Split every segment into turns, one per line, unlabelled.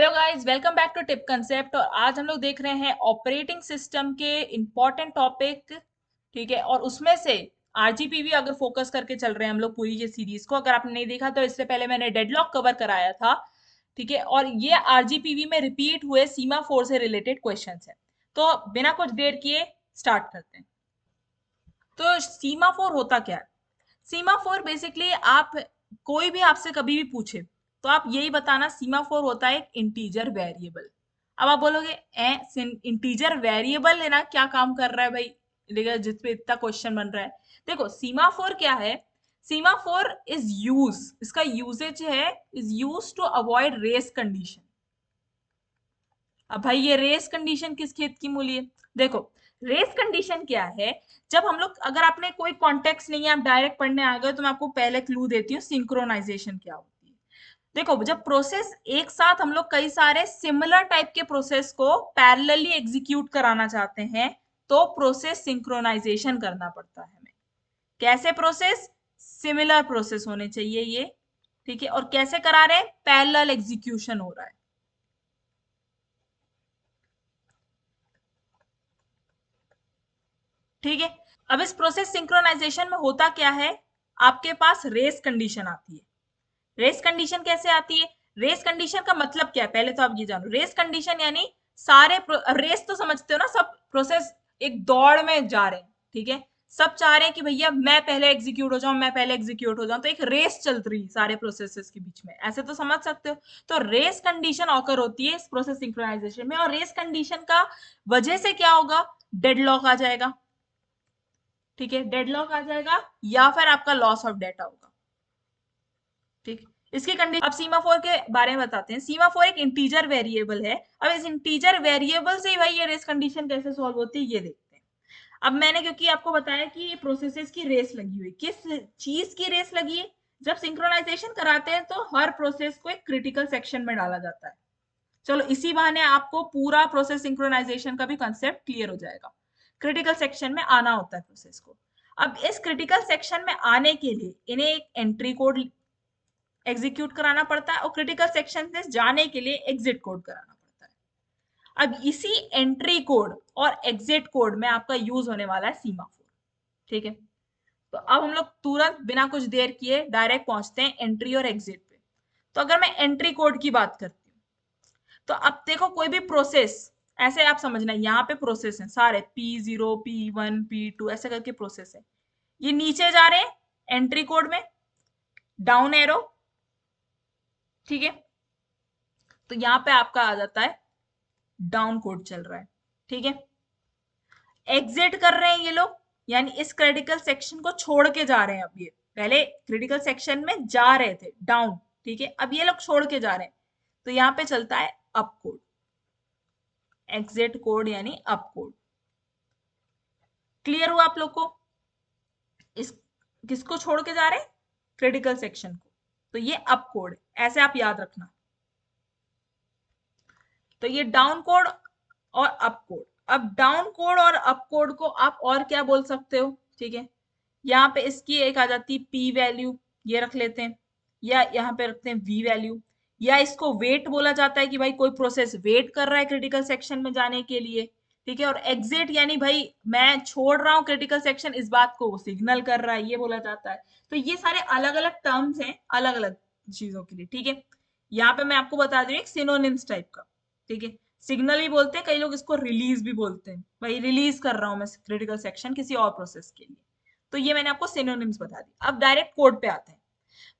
Hello guys, welcome back to tip concept. और आज हम लोग देख रहे हैं ऑपरेटिंग सिस्टम के इंपॉर्टेंट टॉपिक। ठीक है, और उसमें से आरजीपीवी अगर फोकस करके चल रहे हैं हम लोग पूरी ये सीरीज को। अगर आपने नहीं देखा तो इससे पहले मैंने डेडलॉक कवर कराया था। ठीक है, और ये आरजीपीवी में रिपीट हुए सीमा फोर से रिलेटेड क्वेश्चन है। तो बिना कुछ देर किए स्टार्ट करते हैं। तो सीमा फोर होता क्या है? सीमा फोर बेसिकली आप कोई भी आपसे कभी भी पूछे तो आप यही बताना, सीमा फोर होता है एक इंटीजर वेरिएबल। अब आप बोलोगे इंटीजर वेरिएबल है ना, क्या काम कर रहा है भाई, देखा जिसपे इतना क्वेश्चन बन रहा है। देखो सीमा फोर क्या है। सीमा फोर इज यूज, इसका यूजेज है, is use to avoid race condition. अब भाई ये रेस कंडीशन किस खेत की मूली है? देखो रेस कंडीशन क्या है। जब हम लोग, अगर आपने कोई कॉन्टेक्स्ट नहीं है, आप डायरेक्ट पढ़ने आ गए, तो मैं आपको पहले क्लू देती हूँ सिंक्रोनाइजेशन क्या होती है। देखो जब प्रोसेस एक साथ हम लोग कई सारे सिमिलर टाइप के प्रोसेस को पैरेलली एग्जीक्यूट कराना चाहते हैं तो प्रोसेस सिंक्रोनाइजेशन करना पड़ता है हमें। कैसे प्रोसेस? सिमिलर प्रोसेस होने चाहिए ये। ठीक है, और कैसे करा रहे हैं? पैरेलल एग्जीक्यूशन हो रहा है। ठीक है, अब इस प्रोसेस सिंक्रोनाइजेशन में होता क्या है, आपके पास रेस कंडीशन आती है। रेस कंडीशन कैसे आती है? रेस कंडीशन का मतलब क्या है, पहले तो आप ये जानो। रेस कंडीशन यानी सारे रेस तो समझते हो ना, सब प्रोसेस एक दौड़ में जा रहे हैं। ठीक है, सब चाह रहे हैं कि भैया मैं पहले एग्जीक्यूट हो जाऊं, मैं पहले एग्जीक्यूट हो जाऊं, तो एक रेस चल रही है सारे प्रोसेसेस के बीच में, ऐसे तो समझ सकते हो। तो रेस कंडीशन ऑकर होती है इस प्रोसेस सिंक्रोनाइजेशन में, और रेस कंडीशन का वजह से क्या होगा? डेडलॉक आ जाएगा। ठीक है, डेडलॉक आ जाएगा या फिर आपका लॉस ऑफ डेटा होगा। ठीक, इसकी कंडीशन। अब सीमाफोर के बारे में बताते हैं। सीमाफोर एक इंटीजर वेरिएबल है। अब इस इंटीजर वेरिएबल से ही भाई ये रेस कंडीशन कैसे सॉल्व होती है ये देखते हैं। अब मैंने क्योंकि आपको बताया कि ये प्रोसेसेस की रेस लगी हुई, किस चीज की रेस लगी है? जब सिंक्रोनाइजेशन कराते हैं तो हर प्रोसेस को एक क्रिटिकल सेक्शन में डाला जाता है। चलो इसी बहाने आपको पूरा प्रोसेस सिंक्रोनाइजेशन का भी कंसेप्ट क्लियर हो जाएगा। क्रिटिकल सेक्शन में आना होता है प्रोसेस को। अब इस क्रिटिकल सेक्शन में आने के लिए इन्हें एक एंट्री कोड एग्जीक्यूट कराना पड़ता है, और क्रिटिकल सेक्शन से जाने के लिए एग्जिट कोड कराना पड़ता है। अब इसी एंट्री कोड और एग्जिट कोड में आपका यूज होने वाला है सीमाफोर। ठीक है, तो अब हम लोग तुरंत बिना कुछ देर किए डायरेक्ट पहुंचते हैं एंट्री और एग्जिट पे। तो अगर मैं एंट्री कोड की बात करती हूँ, तो अब देखो कोई भी प्रोसेस, ऐसे आप समझना यहाँ पे प्रोसेस है सारे P0 P1 P2 ऐसे करके प्रोसेस है। ये नीचे जा रहे हैं एंट्री कोड में, डाउन एरो। ठीक है, तो यहाँ पे आपका आ जाता है डाउन कोड चल रहा है। ठीक है, एग्जिट कर रहे हैं ये लोग, यानी इस क्रिटिकल सेक्शन को छोड़ के जा रहे हैं। अब ये पहले क्रिटिकल सेक्शन में जा रहे थे डाउन, ठीक है, अब ये लोग छोड़ के जा रहे हैं, तो यहाँ पे चलता है अप कोड। एग्जिट कोड यानी अप कोड। क्लियर हुआ आप लोग को? इस किसको छोड़ के जा रहे हैं? क्रिटिकल सेक्शन को, तो ये अप कोड है, ऐसे आप याद रखना। तो ये डाउन कोड और अप कोड। अब डाउन कोड और अप कोड को आप और क्या बोल सकते हो? ठीक है, यहाँ पे इसकी एक आ जाती है पी वैल्यू, ये रख लेते हैं, या यहाँ पे रखते हैं वी वैल्यू, या इसको वेट बोला जाता है कि भाई कोई प्रोसेस वेट कर रहा है क्रिटिकल सेक्शन में जाने के लिए। ठीक है, और एग्जिट यानी भाई मैं छोड़ रहा हूँ क्रिटिकल सेक्शन, इस बात को वो सिग्नल कर रहा है, ये बोला जाता है। तो ये सारे अलग अलग टर्म्स हैं अलग अलग चीजों के लिए। ठीक है, यहाँ पे मैं आपको बता दूं एक सिनोनिम्स टाइप का। ठीक है, सिग्नल भी बोलते हैं कई लोग, इसको रिलीज भी बोलते हैं, भाई रिलीज कर रहा हूँ मैं क्रिटिकल सेक्शन किसी और प्रोसेस के लिए। तो ये मैंने आपको सिनोनिम्स बता दी। अब डायरेक्ट कोड पे आते हैं।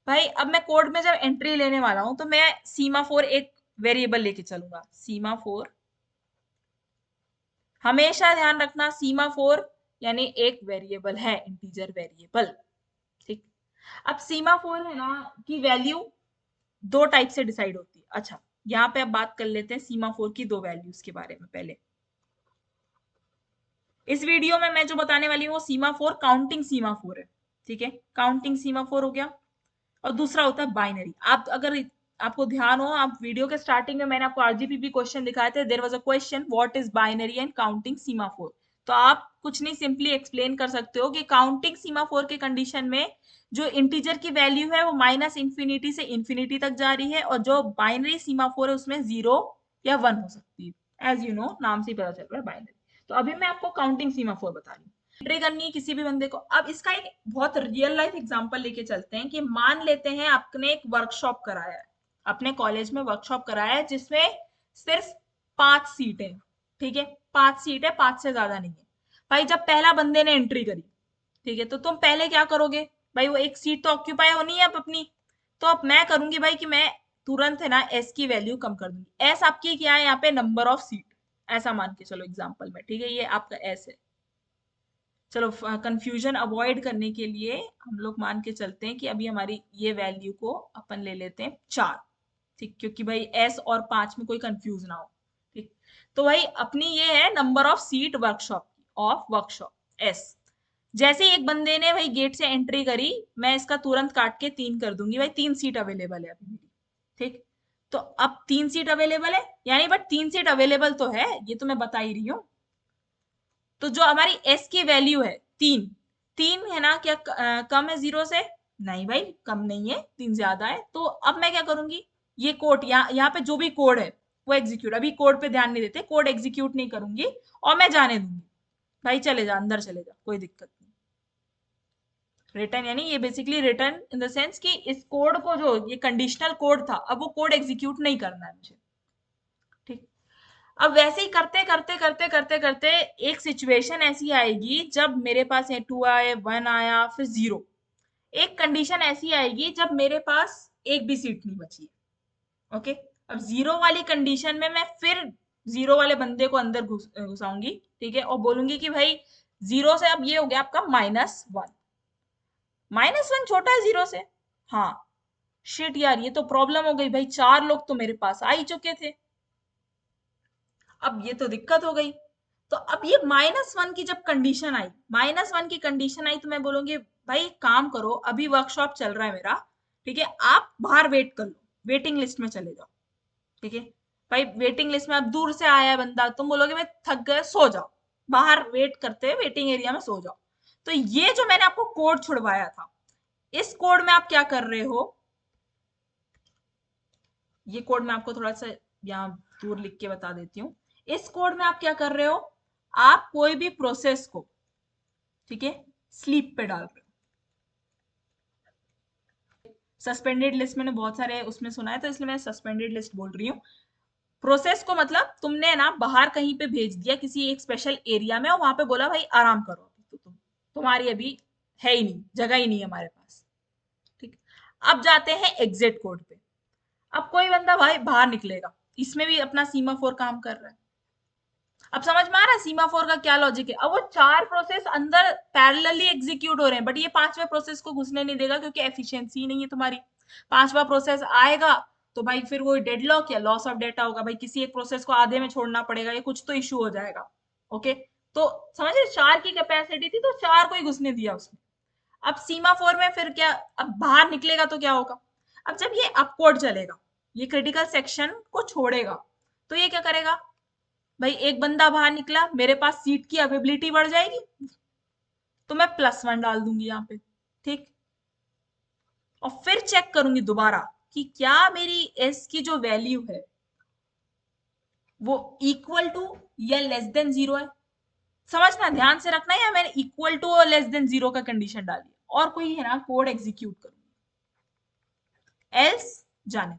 भाई अब मैं कोड में जब एंट्री लेने वाला हूं तो मैं सीमा फोर एक वेरिएबल लेके चलूंगा। सीमा फोर, हमेशा ध्यान रखना सीमा फोर यानी एक वेरिएबल है, इंटीजर वेरिएबल। ठीक, अब सीमा फोर है ना की वैल्यू दो टाइप से डिसाइड होती है। अच्छा, यहाँ पे अब बात कर लेते हैं सीमा फोर की दो वैल्यूज के बारे में। पहले इस वीडियो में मैं जो बताने वाली हूँ वो सीमा फोर काउंटिंग सीमा फोर है। ठीक है, काउंटिंग सीमा फोर हो गया। और दूसरा होता है बाइनरी। आप अगर आपको ध्यान हो, आप वीडियो के स्टार्टिंग में मैंने आपको आरजीपीवी क्वेश्चन दिखाए थे, there was a question what is binary and counting semaphore. तो आप कुछ नहीं, सिंपली एक्सप्लेन कर सकते हो कि काउंटिंग सीमाफोर के कंडीशन में जो इंटीजर की वैल्यू है वो माइनस इंफिनिटी से इंफिनिटी तक जा रही है, और जो बाइनरी सीमाफोर है उसमें 0 या 1 हो सकती है। एज यू नो, नाम से ही पता चल रहा है बाइनरी। तो अभी मैं आपको काउंटिंग सीमाफोर बता रही हूँ। एंट्री करनी है किसी भी बंदे को। अब इसका एक बहुत रियल लाइफ एग्जांपल लेके चलते हैं कि मान लेते हैं आपने एक वर्कशॉप कराया है, अपने कॉलेज में वर्कशॉप कराया है जिसमें सिर्फ 5 सीटें, ठीक है, 5 सीट है, 5 से ज्यादा नहीं है। भाई जब पहला बंदे ने एंट्री करी, ठीक है, तो तुम पहले क्या करोगे? भाई वो एक सीट तो ऑक्यूपाई होनी है अब अपनी। तो अब मैं करूंगी भाई कि मैं तुरंत है ना एस की वैल्यू कम कर दूंगी। एस आपकी क्या है यहाँ पे? नंबर ऑफ सीट, ऐसा मान के चलो एग्जाम्पल में, ठीक है, ये आपका एस है। चलो कंफ्यूजन अवॉइड करने के लिए हम लोग मान के चलते हैं कि अभी हमारी ये वैल्यू को अपन ले लेते हैं 4, ठीक, क्योंकि भाई एस और 5 में कोई कंफ्यूज ना हो, ठीक। तो भाई अपनी ये है नंबर ऑफ सीट वर्कशॉप की, ऑफ वर्कशॉप, एस। जैसे ही एक बंदे ने भाई गेट से एंट्री करी, मैं इसका तुरंत काट के 3 कर दूंगी, भाई 3 सीट अवेलेबल है अभी मेरी, ठीक। तो अब 3 सीट अवेलेबल है यानी, बट 3 सीट अवेलेबल तो है, ये तो मैं बता ही रही हूँ। तो जो हमारी एस की वैल्यू है 3, 3 है ना, क्या कम है 0 से? नहीं भाई, कम नहीं है, 3 ज्यादा है। तो अब मैं क्या करूंगी, ये कोड यहाँ पे जो भी कोड है वो एग्जीक्यूट, अभी कोड पे ध्यान नहीं देते, कोड एग्जीक्यूट नहीं करूंगी और मैं जाने दूंगी, भाई चले जा, अंदर चले जा, कोई दिक्कत नहीं। रिटर्न यानी ये basically return in the sense कि इस कोड को, जो ये कंडीशनल कोड था, अब वो कोड एग्जीक्यूट नहीं करना है मुझे, ठीक। अब वैसे ही करते करते करते करते करते एक सिचुएशन ऐसी आएगी जब मेरे पास ये 2 आए, 1 आया, फिर 0। एक कंडीशन ऐसी आएगी जब मेरे पास एक भी सीट नहीं बची है, ओके। अब 0 वाली कंडीशन में मैं फिर 0 वाले बंदे को अंदर घुसाऊंगी, ठीक है, और बोलूंगी कि भाई 0 से अब ये हो गया आपका -1। -1 छोटा है 0 से? हाँ। शिट यार, ये तो प्रॉब्लम हो गई भाई, 4 लोग तो मेरे पास आ ही चुके थे, अब ये तो दिक्कत हो गई। तो अब ये -1 की जब कंडीशन आई, -1 की कंडीशन आई, तो मैं बोलूंगी भाई काम करो, अभी वर्कशॉप चल रहा है मेरा, ठीक है, आप बाहर वेट कर लो, वेटिंग लिस्ट में चले जाओ, ठीक है। भाई वेटिंग लिस्ट में अब दूर से आया है बंदा, तुम बोलोगे भाई थक गए, सो जाओ, बाहर वेट करते हुए वेटिंग एरिया में सो जाओ। तो ये जो मैंने आपको कोड छुड़वाया था, इस कोड में आप क्या कर रहे हो? ये कोड मैं आपको थोड़ा सा यहाँ दूर लिख के बता देती हूँ। इस कोड में आप क्या कर रहे हो? आप कोई भी प्रोसेस को, ठीक है, स्लीप पे डाल रहे हो। सस्पेंडेड लिस्ट मैंने बहुत सारे उसमें सुना है, तो इसलिए मैं सस्पेंडेड लिस्ट बोल रही हूँ। प्रोसेस को मतलब तुमने ना बाहर कहीं पे भेज दिया किसी एक स्पेशल एरिया में, और वहां पे बोला भाई आराम करो, अभी तो तुम्हारी अभी है ही नहीं, जगह ही नहीं है हमारे पास, ठीक। अब जाते हैं एग्जिट कोड पे। अब कोई बंदा भाई बाहर निकलेगा, इसमें भी अपना सीमाफोर काम कर रहा है। अब समझ में आ रहा है सीमाफोर का क्या लॉजिक है? अब वो 4 प्रोसेस अंदर पैरेलली एग्जीक्यूट हो रहे हैं, बट ये 5वें प्रोसेस को घुसने नहीं देगा, क्योंकि एफिशिएंसी नहीं है तुम्हारी। 5वां प्रोसेस आएगा तो भाई फिर वो डेडलॉक या लॉस ऑफ डेटा होगा, भाई किसी एक प्रोसेस को आधे में छोड़ना पड़ेगा, या कुछ तो इश्यू हो जाएगा, ओके। तो समझे, 4 की कैपेसिटी थी तो 4 को ही घुसने दिया उसने। अब सीमाफोर में फिर क्या, अब बाहर निकलेगा तो क्या होगा? अब जब ये अपकोड चलेगा, ये क्रिटिकल सेक्शन को छोड़ेगा, तो ये क्या करेगा? भाई एक बंदा बाहर निकला, मेरे पास सीट की अवेबिलिटी बढ़ जाएगी, तो मैं +1 डाल दूंगी यहाँ पे, ठीक। और फिर चेक करूंगी दोबारा कि क्या मेरी एस की जो वैल्यू है वो इक्वल टू या लेस देन 0 है। समझना, ध्यान से रखना है, या मैंने इक्वल टू और लेस देन 0 का कंडीशन डाली और कोई है ना कोड एग्जीक्यूट करूंगी, एल्स जाने।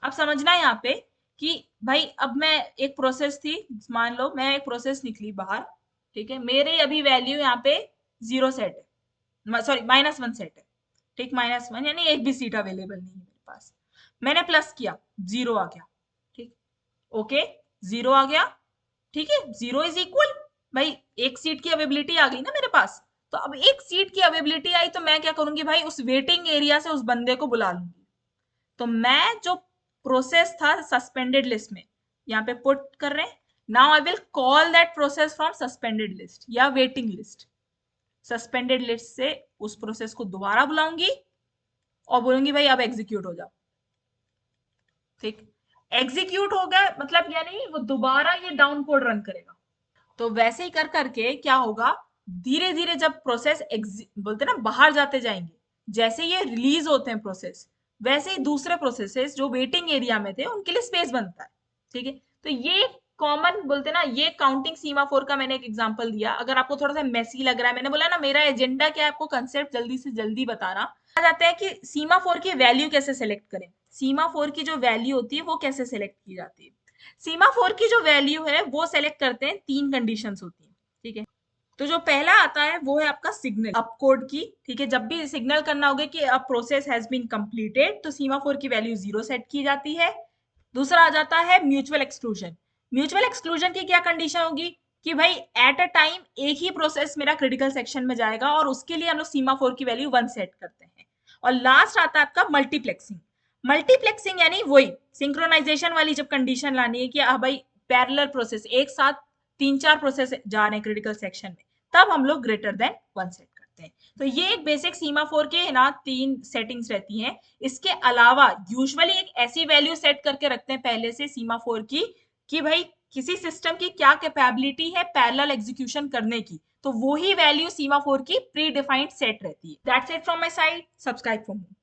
अब समझना है यहाँ पे कि भाई अब मैं एक प्रोसेस थी, मान लो मैं एक प्रोसेस निकली बाहर, ठीक है, मेरे अभी वैल्यू यहाँ पे 0 सेट है, सॉरी -1 सेट है, ठीक, -1 यानी एक भी सीट अवेलेबल नहीं है मेरे पास। मैंने प्लस किया, 0 आ गया, ठीक, ओके, 0 आ गया, ठीक है, 0 इज इक्वल, भाई एक सीट की अवेबिलिटी आ गई ना मेरे पास। तो अब एक सीट की अवेबिलिटी आई तो मैं क्या करूंगी भाई, उस वेटिंग एरिया से उस बंदे को बुला लूंगी। तो मैं जो प्रोसेस था सस्पेंडेड लिस्ट में, यहाँ पे पुट कर रहे हैं, now I will call that process from suspended list या वेटिंग लिस्ट। सस्पेंडेड लिस्ट से उस प्रोसेस को दोबारा बुलाऊंगी और बोलूंगी भाई अब एग्जीक्यूट हो जाओ, ठीक। एग्जीक्यूट हो गया मतलब यानी वो दोबारा ये डाउन कोड रन करेगा। तो वैसे ही कर करके क्या होगा, धीरे धीरे जब प्रोसेस बोलते ना बाहर जाते जाएंगे, जैसे ये रिलीज होते हैं प्रोसेस, वैसे ही दूसरे प्रोसेसेस जो वेटिंग एरिया में थे उनके लिए स्पेस बनता है। ठीक है, तो ये कॉमन बोलते ना, ये काउंटिंग सीमाफोर का मैंने एक एग्जांपल दिया। अगर आपको थोड़ा सा मेसी लग रहा है, मैंने बोला ना मेरा एजेंडा क्या है, आपको कंसेप्ट जल्दी से जल्दी बताना। आ जाता है कि सीमाफोर की वैल्यू कैसे सेलेक्ट करें, सीमाफोर की जो वैल्यू होती है वो कैसे सेलेक्ट की जाती है। सीमाफोर की जो वैल्यू है वो सेलेक्ट करते हैं, तीन कंडीशंस होती हैं। ठीक है, तो जो पहला आता है वो है आपका सिग्नल अप कोड की। ठीक है, जब भी सिग्नल करना होगा कि अब प्रोसेस हैज बीन कंप्लीटेड तो सीमाफोर की वैल्यू 0 सेट की जाती है। दूसरा आ जाता है म्यूचुअल एक्सक्लूजन। म्यूचुअल एक्सक्लूजन की क्या कंडीशन होगी कि भाई एट अ टाइम एक ही प्रोसेस मेरा क्रिटिकल सेक्शन में जाएगा और उसके लिए हम लोग सीमाफोर की वैल्यू 1 सेट करते हैं। और लास्ट आता है आपका मल्टीप्लेक्सिंग। मल्टीप्लेक्सिंग यानी वही सिंक्रोनाइजेशन वाली जब कंडीशन लानी है कि भाई पैरेलल प्रोसेस एक साथ तीन चार प्रोसेस जा रहे हैं क्रिटिकल सेक्शन में, तब हम लोग ग्रेटर देन 1 सेट करते हैं। तो ये एक बेसिक सीमाफोर के ना तीन सेटिंग्स रहती हैं। इसके अलावा यूजुअली एक ऐसी वैल्यू सेट करके रखते हैं पहले से सीमाफोर की कि भाई किसी सिस्टम की क्या कैपेबिलिटी है पैरेलल एग्जीक्यूशन करने की, तो वो ही वैल्यू सीमाफोर की प्री डिफाइंड सेट रहती है। That's it from my side, subscribe for more.